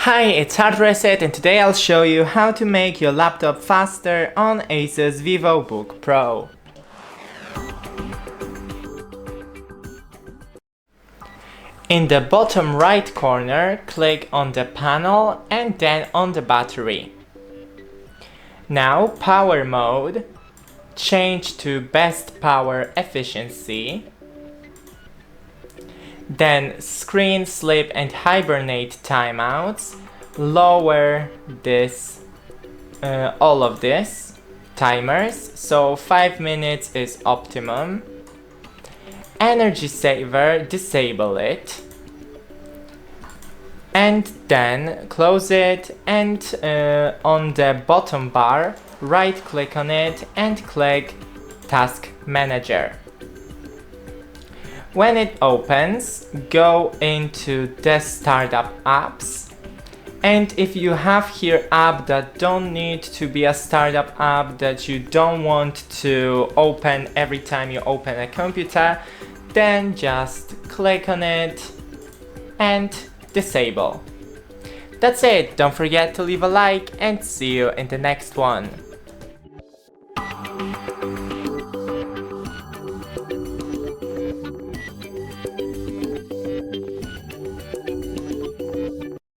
Hi, it's HardReset and today I'll show you how to make your laptop faster on ASUS VIVOBOOK PRO. In the bottom right corner, click on the panel and then on the battery. Now power mode, change to best power efficiency. Then screen sleep and hibernate timeouts, lower this, all of this timers, so 5 minutes is optimum. Energy saver, disable it. And then close it and on the bottom bar, right click on it and click Task Manager. When it opens, go into the startup apps, and if you have here app that don't need to be a startup app that you don't want to open every time you open a computer, then just click on it and disable. That's it, don't forget to leave a like and see you in the next one.